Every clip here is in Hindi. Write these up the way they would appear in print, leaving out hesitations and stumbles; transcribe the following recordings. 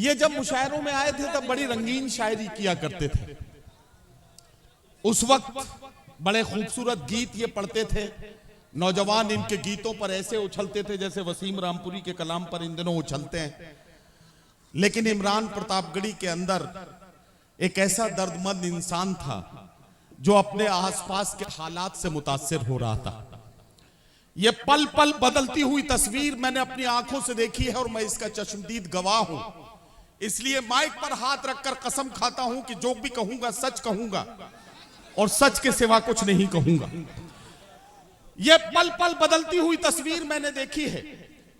ये जब मुशायरों में आए थे तब बड़ी रंगीन शायरी किया करते थे। उस वक्त बड़े खूबसूरत गीत ये पढ़ते थे। नौजवान इनके गीतों पर ऐसे उछलते थे जैसे वसीम रामपुरी के कलाम पर इन दिनों उछलते हैं। लेकिन इमरान प्रतापगढ़ी के अंदर एक ऐसा दर्दमंद इंसान था जो अपने आसपास के हालात से मुतासिर हो रहा था। ये पल पल बदलती हुई तस्वीर मैंने अपनी आंखों से देखी है और मैं इसका चश्मदीद गवाह हूं। इसलिए माइक पर हाथ रखकर कसम खाता हूं कि जो भी कहूंगा सच कहूंगा और सच के सिवा कुछ नहीं कहूंगा। यह पल पल बदलती हुई तस्वीर मैंने देखी है।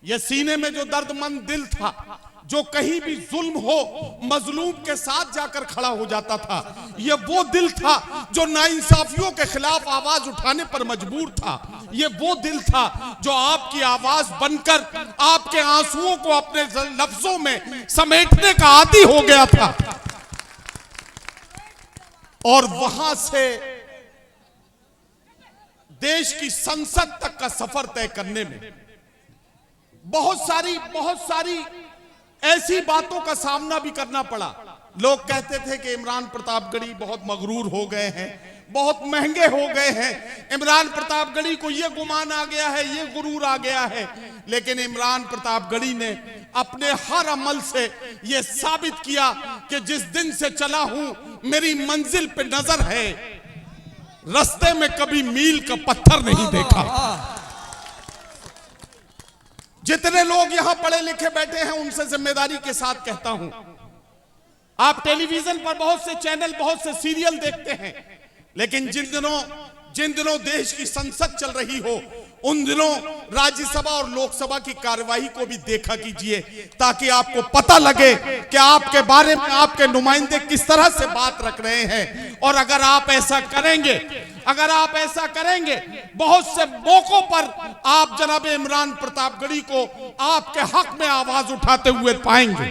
यह सीने में जो दर्दमंद दिल था, जो कहीं भी जुल्म हो मजलूम के साथ जाकर खड़ा हो जाता था, यह वो दिल था जो नाइंसाफियों के खिलाफ आवाज उठाने पर मजबूर था। यह वो दिल था जो आपकी आवाज बनकर आपके आंसुओं को अपने लफ्जों में समेटने का आदी हो गया था। और वहां से देश की संसद तक का सफर तय करने में बहुत सारी ऐसी बातों का सामना भी करना पड़ा। लोग कहते थे कि इमरान प्रतापगढ़ी बहुत मगरूर हो गए हैं, बहुत महंगे हो गए हैं, इमरान प्रतापगढ़ी को यह गुमान आ गया है, यह गुरूर आ गया है। लेकिन इमरान प्रतापगढ़ी ने अपने हर अमल से यह साबित किया कि जिस दिन से चला हूं मेरी मंजिल पे नजर है, रास्ते में कभी मील का पत्थर नहीं देखा। जितने लोग यहां पढ़े लिखे बैठे हैं उनसे जिम्मेदारी के साथ कहता हूं, आप टेलीविजन पर बहुत से चैनल, बहुत से सीरियल देखते हैं, लेकिन जिन दिनों देश की संसद चल रही हो उन दिनों राज्यसभा और लोकसभा की कार्यवाही को भी देखा कीजिए, ताकि आपको पता लगे कि आपके बारे में आपके नुमाइंदे किस तरह से बात रख रहे हैं। और अगर आप ऐसा करेंगे बहुत से मौकों पर आप जनाब इमरान प्रतापगढ़ी को आपके हक में आवाज उठाते हुए पाएंगे।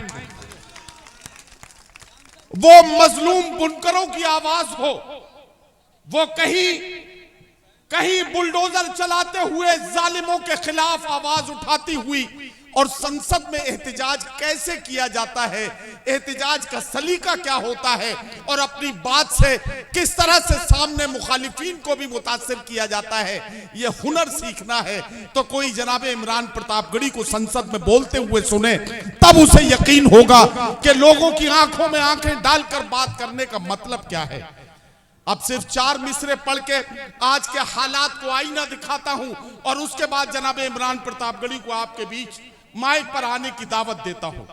वो मजलूम बुनकरों की आवाज हो, वो कहीं बुलडोजर चलाते हुए जालिमों के खिलाफ आवाज उठाती हुई, और संसद में एहतजाज कैसे किया जाता है, एहतजाज का सलीका क्या होता है, और अपनी बात से किस तरह से सामने मुखालिफिन को भी मुतासिर किया जाता है, यह हुनर सीखना है तो कोई जनाब इमरान प्रतापगढ़ी को संसद में बोलते हुए सुने, तब उसे यकीन होगा कि लोगों की आंखों में आंखें डालकर बात करने का मतलब क्या है। अब सिर्फ 4 मिसरे पढ़ के आज के हालात को आईना दिखाता हूं और उसके बाद जनाब इमरान प्रतापगढ़ी को आपके बीच माइक पर आने की दावत देता हूं।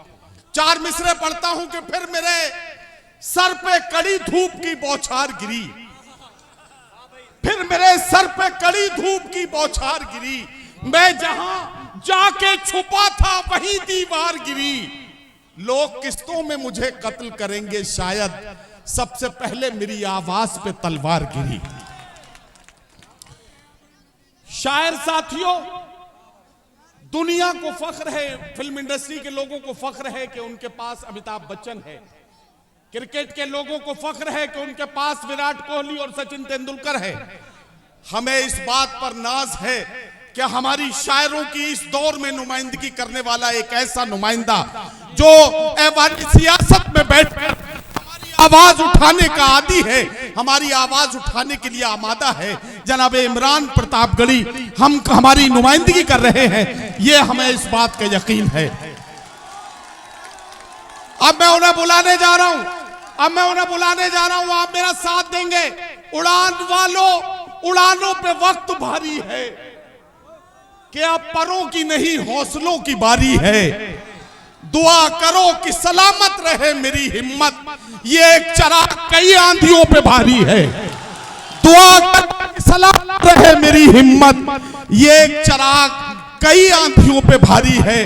4 मिसरे पढ़ता हूं कि फिर मेरे सर पे कड़ी धूप की बौछार गिरी, फिर मेरे सर पे कड़ी धूप की बौछार गिरी, मैं जहां जाके छुपा था वहीं दीवार गिरी, लोग किस्तों में मुझे कत्ल करेंगे शायद, सबसे पहले मेरी आवाज पे तलवार गिरी। शायर साथियों, दुनिया को फख्र है, फिल्म इंडस्ट्री के लोगों को फख्र है कि उनके पास अमिताभ बच्चन है, क्रिकेट के लोगों को फख्र है कि उनके पास विराट कोहली और सचिन तेंदुलकर है। हमें इस बात पर नाज है कि हमारी शायरों की इस दौर में नुमाइंदगी करने वाला एक ऐसा नुमाइंदा जो ऐवान सियासत में बैठकर आवाज उठाने का आदी है, हमारी आवाज उठाने के लिए आमादा है, जनाब इमरान प्रतापगढ़ी हमारी नुमाइंदगी कर रहे हैं, ये हमें इस बात का यकीन है। अब मैं उन्हें बुलाने जा रहा हूं, आप मेरा साथ देंगे। उड़ान वालों, उड़ानों पे वक्त भारी है कि अब परों की नहीं हौसलों की बारी है, दुआ करो कि सलामत रहे मेरी हिम्मत, ये एक चराग कई आंधियों पे भारी है, दुआ करो कि सलामत रहे मेरी हिम्मत, ये एक चराग कई आंधियों पे भारी है।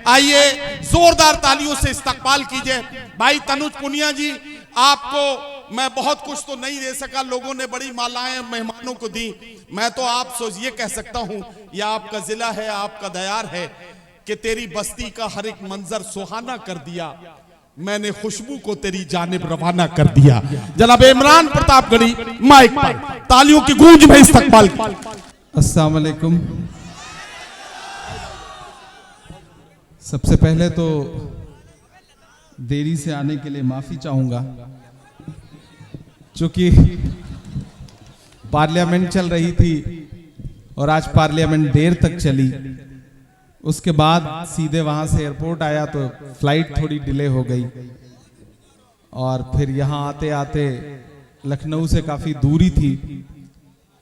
आइए जोरदार तालियों से इस्तकबाल कीजिए भाई तनुज पुनिया जी। आपको मैं बहुत कुछ तो नहीं दे सका, लोगों ने बड़ी मालाएं मेहमानों को दी, मैं तो आप ये कह सकता हूं, यह आपका जिला है, आपका दयार है कि तेरी बस्ती का हर एक मंजर सुहाना कर दिया, मैंने खुशबू को तेरी जानिब रवाना कर दिया। जनाब इमरान प्रतापगढ़ी माइक पर तालियों की गूंज में इस्तकबाल। अस्सलाम वालेकुम। सबसे पहले तो देरी से आने के लिए माफ़ी चाहूँगा, चूँकि पार्लियामेंट चल रही थी और आज पार्लियामेंट देर तक चली। उसके बाद सीधे वहाँ से एयरपोर्ट आया तो फ्लाइट थोड़ी डिले हो गई और फिर यहाँ आते आते लखनऊ से काफ़ी दूरी थी,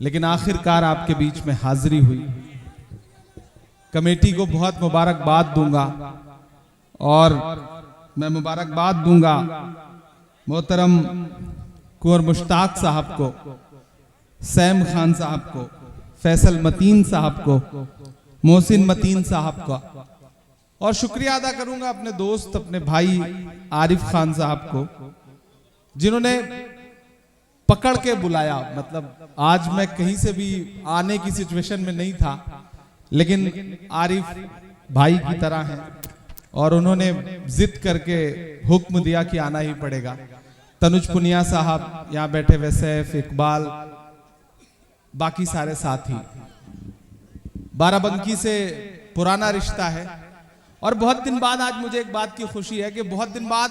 लेकिन आखिरकार आपके बीच में हाजिरी हुई। कमेटी को बहुत मुबारकबाद दूंगा और मैं मुबारकबाद दूंगा मोहतरम कुंवर मुश्ताक साहब को, सैम खान साहब को, फैसल मतीन साहब को, मोहसिन मतीन साहब का, और शुक्रिया अदा करूंगा अपने दोस्त अपने भाई आरिफ खान साहब को, जिन्होंने पकड़ के बुलाया। मतलब आज मैं कहीं से भी आने की सिचुएशन में नहीं था, लेकिन आरिफ भाई की तरह हैं और उन्होंने जिद करके हुक्म दिया कि आना ही पड़ेगा। तनुज पुनिया साहब यहाँ बैठे, वैसैफ, इकबाल, बाकी सारे साथी, बाराबंकी से पुराना रिश्ता है। और बहुत दिन बाद आज मुझे एक बात की खुशी है कि बहुत दिन बाद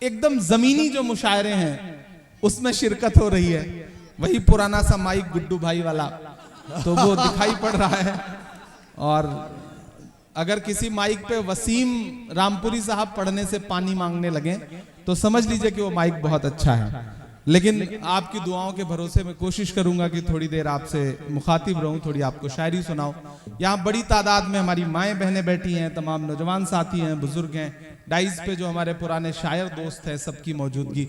एकदम जमीनी जो मुशायरे हैं उसमें शिरकत हो रही है। वही पुराना सा माइक गुड्डू भाई वाला तो वो दिखाई पड़ रहा है। और अगर किसी माइक पे वसीम रामपुरी साहब पढ़ने से पानी मांगने लगे तो समझ लीजिए कि वो माइक बहुत अच्छा है। लेकिन आपकी दुआओं के भरोसे मैं कोशिश करूंगा कि थोड़ी देर आपसे मुखातिब रहूं, थोड़ी आपको शायरी सुनाऊं। यहाँ बड़ी तादाद में हमारी माएँ बहनें बैठी हैं, तमाम नौजवान साथी हैं, बुजुर्ग हैं, डाइस पे जो हमारे पुराने शायर दोस्त हैं, सबकी मौजूदगी।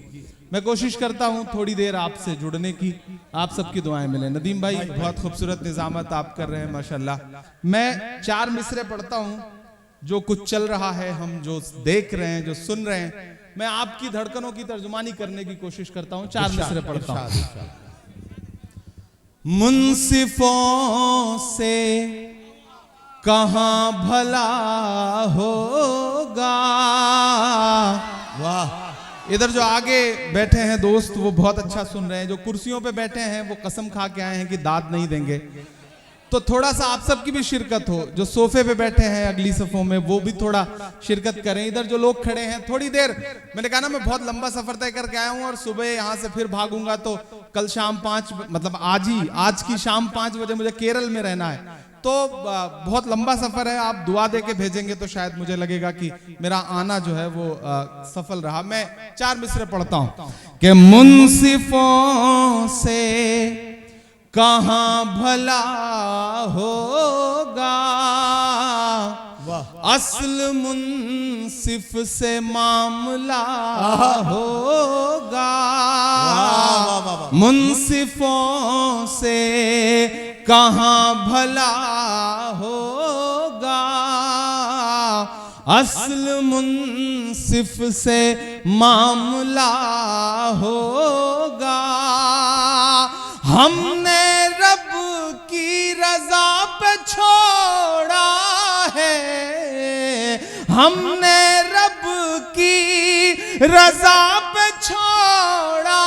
मैं कोशिश करता हूं थोड़ी देर आपसे जुड़ने की, आप सबकी दुआएं मिले। नदीम भाई बहुत खूबसूरत निजामत आप कर रहे हैं माशाल्लाह। मैं 4 मिसरे पढ़ता हूं, जो कुछ चल रहा है, हम जो देख रहे हैं, जो सुन रहे हैं, मैं आपकी धड़कनों की तर्जुमानी करने की कोशिश करता हूं। 4 मिसरे पढ़ता हूं। मुंसिफों से कहां भला होगा। वाह। इधर जो आगे बैठे हैं दोस्त वो बहुत अच्छा सुन रहे हैं, जो कुर्सियों पे बैठे हैं वो कसम खा के आए हैं कि दाद नहीं देंगे। तो थोड़ा सा आप सबकी भी शिरकत हो। जो सोफे पे बैठे हैं अगली सफों में वो भी थोड़ा शिरकत करें। इधर जो लोग खड़े हैं थोड़ी देर, मैंने कहा ना मैं बहुत लंबा सफर तय करके आया हूं और सुबह यहां से फिर भागूंगा, तो कल शाम 5 मतलब आज की शाम 5 बजे मुझे केरल में रहना है। तो बहुत लंबा सफर है, आप दुआ दे के भेजेंगे तो शायद मुझे लगेगा कि मेरा आना जो है वो सफल रहा। मैं 4 मिसरे पढ़ता हूं कि मुंसिफों से कहां भला होगा, असल मुंसिफ से मामला होगा। मुंसिफों से कहां भला होगा, असल मुंसिफ से मामला होगा। हमने रब की रजा पे छोड़ा है, हमने रब की रजा पे छोड़ा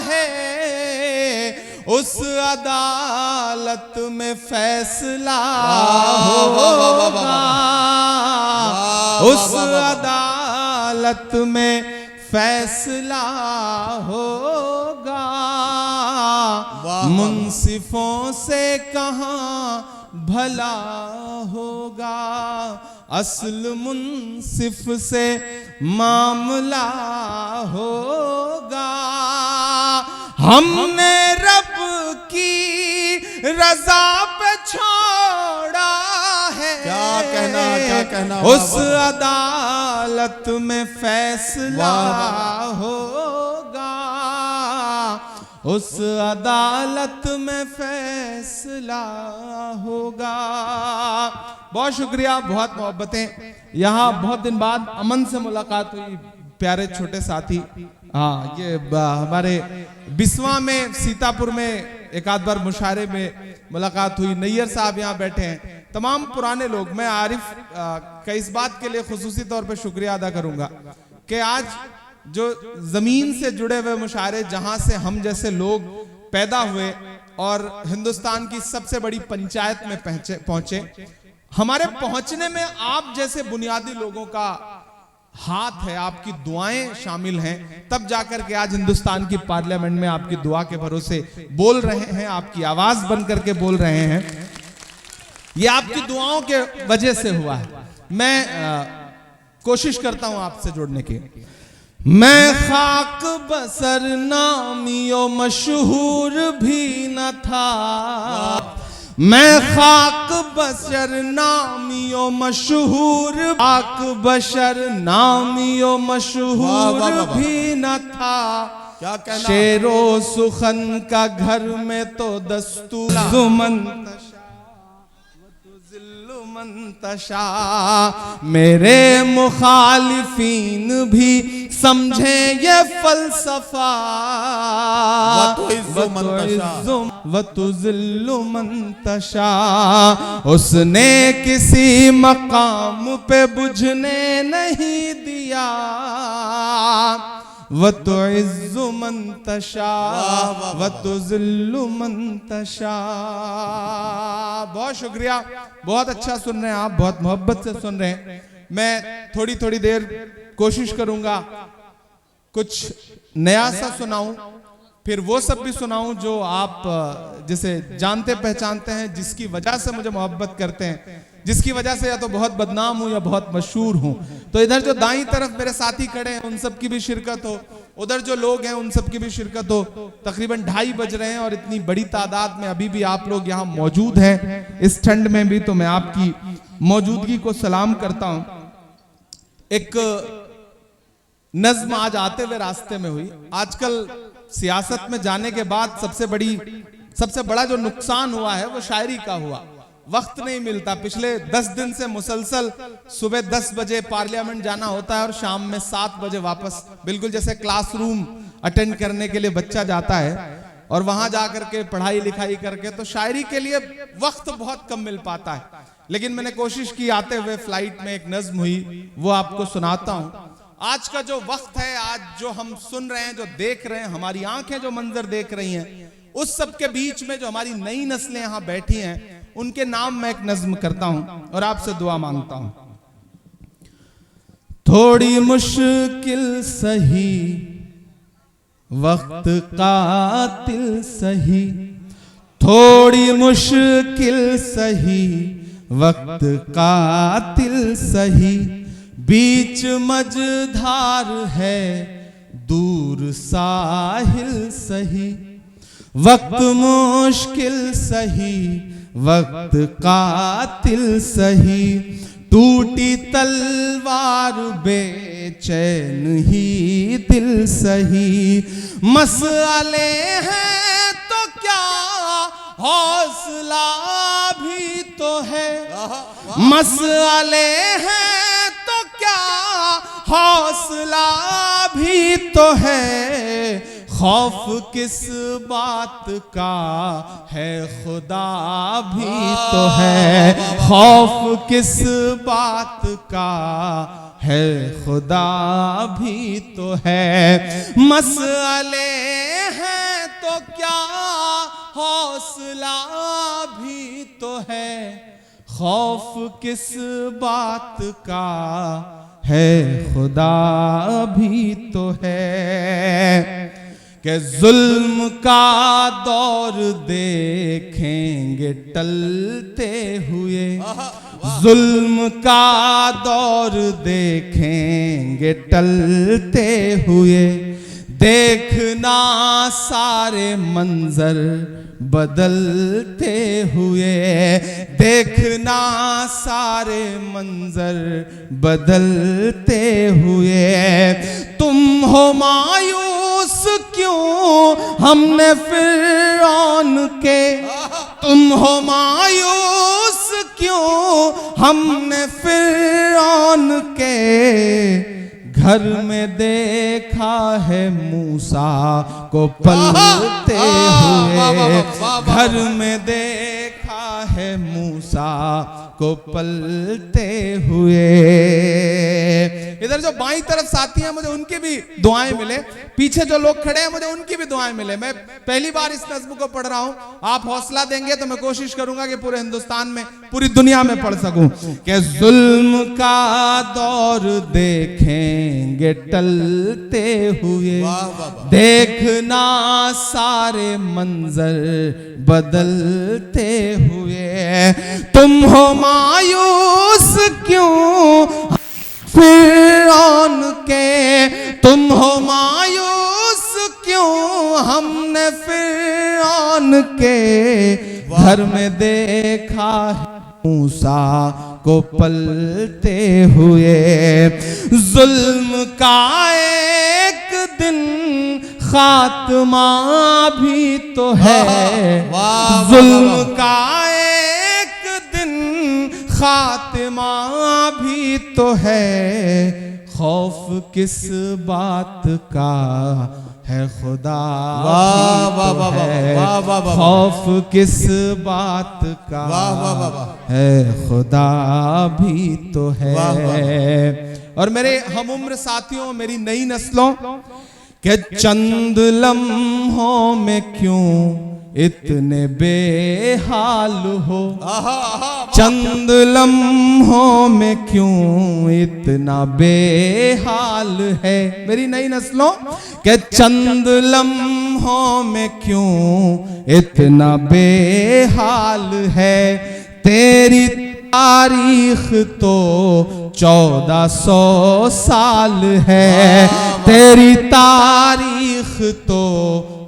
है, उस अदालत में फैसला होगा, उस अदालत में फैसला होगा। मुंसिफों से कहां भला होगा, असल मुंसिफ से मामला होगा। हमने रब की रजा पे छोड़ा है, क्या कहना उस अदालत में फैसला होगा, उस अदालत में फैसला होगा। बहुत शुक्रिया, बहुत मोहब्बतें। यहाँ बहुत दिन बाद अमन से मुलाकात हुई, प्यारे छोटे साथी। हाँ, ये हमारे बिस्वा में, सीतापुर में एक आध बार मुशायरे में मुलाकात हुई। नैयर साहब यहाँ बैठे हैं, तमाम पुराने लोग। मैं आरिफ का इस बात के लिए खुसूसी तौर पे शुक्रिया अदा करूंगा कि आज जो जमीन से जुड़े हुए मुशायरे, जहां से हम जैसे लोग पैदा हुए और हिंदुस्तान की सबसे बड़ी पंचायत में पहुंचे, हमारे पहुंचने में आप जैसे बुनियादी लोगों का हाथ है, आपकी दुआएं शामिल हैं, तब जाकर के आज हिंदुस्तान की पार्लियामेंट में आपकी दुआ के भरोसे बोल रहे हैं, आपकी आवाज बन करके बोल रहे हैं। ये आपकी दुआओं के वजह से हुआ है। मैं कोशिश करता हूं आपसे जुड़ने की। मैं खाक बसर नामियो मशहूर भी न था, मैं खाक बशर नामियो मशहूर, खाक बशर नामियो मशहूर भी न था। क्या कहना? शेरो सुखन का घर में तो दस्तूर मंतशा, मेरे मुखालिफीन भी समझे ये फलसफा। वतुज़िल्लु मंतशा, उसने किसी मकाम पे बुझने नहीं दिया। वतुइज़्ज़ु मंतशा वतुज़िल्लु मंतशा। बहुत शुक्रिया, बहुत अच्छा सुन रहे हैं आप, बहुत मोहब्बत से सुन रहे हैं। मैं थोड़ी थोड़ी देर कोशिश करूंगा कुछ नया सा सुनाऊं, फिर वो सब भी सुनाऊं जो आप जिसे जानते पहचानते हैं, जिसकी वजह से मुझे मोहब्बत करते हैं, जिसकी वजह से या तो बहुत बदनाम हूं या बहुत मशहूर हूं। तो इधर जो दाईं तरफ मेरे साथी खड़े हैं उन सब की भी शिरकत हो, उधर जो लोग हैं उन सब की भी शिरकत हो। तकरीबन 2:30 बज रहे हैं और इतनी बड़ी तादाद में अभी भी आप लोग यहाँ मौजूद हैं इस ठंड में भी, तो मैं आपकी मौजूदगी को सलाम करता हूं। एक नज्म आज आते हुए रास्ते में हुई। आजकल सियासत में जाने के बाद सबसे बड़ा जो नुकसान हुआ है वो शायरी का हुआ। वक्त नहीं मिलता। पिछले 10 दिन से मुसलसल सुबह 10 बजे पार्लियामेंट जाना होता है और शाम में 7 बजे वापस, बिल्कुल जैसे क्लासरूम अटेंड करने के लिए बच्चा जाता है और वहां जाकर के पढ़ाई लिखाई करके, तो शायरी के लिए वक्त बहुत कम मिल पाता है। लेकिन मैंने कोशिश की, आते हुए फ्लाइट में एक नज्म हुई, वो आपको सुनाता हूं। आज का जो वक्त है, आज जो हम सुन रहे हैं, जो देख रहे हैं, हमारी आंखें जो मंजर देख रही हैं, उस सब के बीच में जो हमारी नई नस्लें यहां बैठी हैं, उनके नाम मैं एक नज्म करता हूं और आपसे दुआ मांगता हूं। थोड़ी मुश्किल सही वक्त कातिल सही, थोड़ी मुश्किल सही वक्त कातिल सही, बीच मझधार है दूर साहिल सही। वक्त मुश्किल सही वक्त कातिल सही, टूटी तलवार बेचैन ही दिल सही। मसले हैं तो क्या हौसला भी तो है, मसले हैं तो क्या हौसला भी तो है। खौफ किस बात का है खुदा भी तो है, खौफ किस बात का है खुदा भी तो है। मसले हैं तो क्या हौसला भी तो है, खौफ किस बात का है खुदा भी तो है। कि जुल्म का दौर देखेंगे टलते हुए, जुल्म का दौर देखेंगे टलते हुए। देखना सारे मंजर बदलते हुए, देखना सारे मंजर बदलते हुए। तुम हो मायूस क्यों हमने फिरौन के, तुम हो मायूस क्यों हमने फिरौन के। घर में देखा है मूसा को पलते हुए, घर में देखा है मूसा को पलते हुए। इधर जो बाईं तरफ साथी हैं मुझे उनकी भी दुआएं मिले, पीछे जो लोग खड़े हैं मुझे उनकी भी दुआएं मिले। मैं पहली बार इस नज़्म को पढ़ रहा हूं, आप हौसला देंगे तो मैं कोशिश करूंगा कि पूरे हिंदुस्तान में, पूरी दुनिया में पढ़ सकूं। कि जुल्म का दौर देखेंगे टलते हुए, देखना सारे मंजर बदलते हुए, तुम हो मायूस क्यों फिरौन के, तुम हो मायूस क्यों हमने फिरौन के घर में देखा मूसा को पलते हुए। जुल्म का एक दिन खात्मा भी तो है, जुल्म का एक दिन खात्मा भी तो है, खौफ किस बात का है खुदा खौफ किस बात का है खुदा भी तो है। और मेरे हम उम्र साथियों, मेरी नई नस्लों, के चंद लम्हों में क्यों इतने बेहाल हो, चंद लम्हों में क्यों इतना बेहाल है। मेरी नई नस्लों, के चंद लम्हों में क्यों इतना बेहाल है, तेरी तारीख तो 1400 साल है, तेरी तारीख तो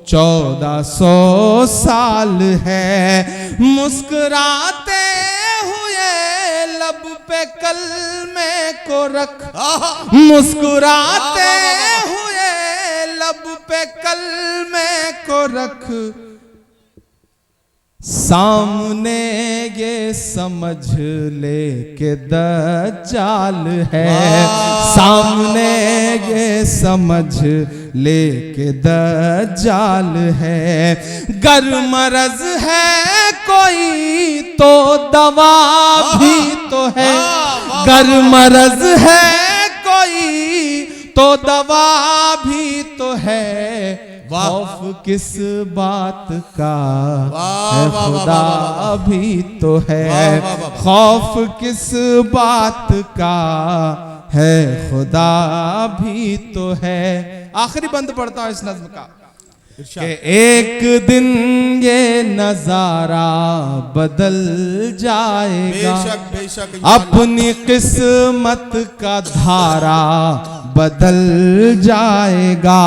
1400 साल है। मुस्कुराते हुए लब पे कलमे को रख, मुस्कुराते हुए लब पे कलमे को रख, सामने ये समझ ले के दज्जाल है, सामने ये समझ ले के दज्जाल है। गर मरज है कोई तो दवा भी तो है, गर मरज है कोई तो दवा भी तो है, खौफ किस बात का है खुदा भी तो है, खौफ किस बात का है खुदा भी तो है। आखिरी बंद पढ़ता हूं इस नज़्म का, कि एक दिन ये नजारा बदल जाएगा, बेशक बेशक अपनी किस्मत का धारा बदल जाएगा,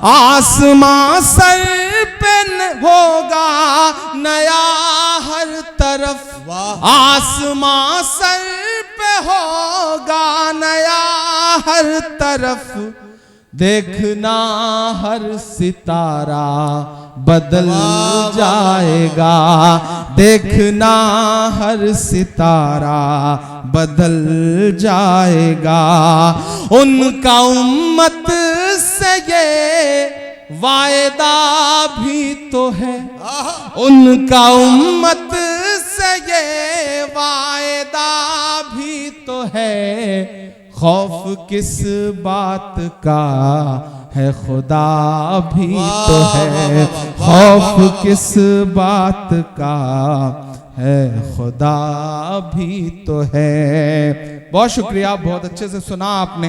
आसमां सर पे होगा नया हर तरफ, आसमां सर पे होगा नया हर तरफ, देखना हर सितारा बदल जाएगा, देखना हर सितारा बदल जाएगा। उनका उम्मत से ये वायदा भी तो है, उनका उम्मत से ये वायदा भी तो है, खौफ किस बात का है खुदा भी तो है, खौफ किस बात का है खुदा भी तो है। बहुत शुक्रिया, बहुत अच्छे से सुना आपने।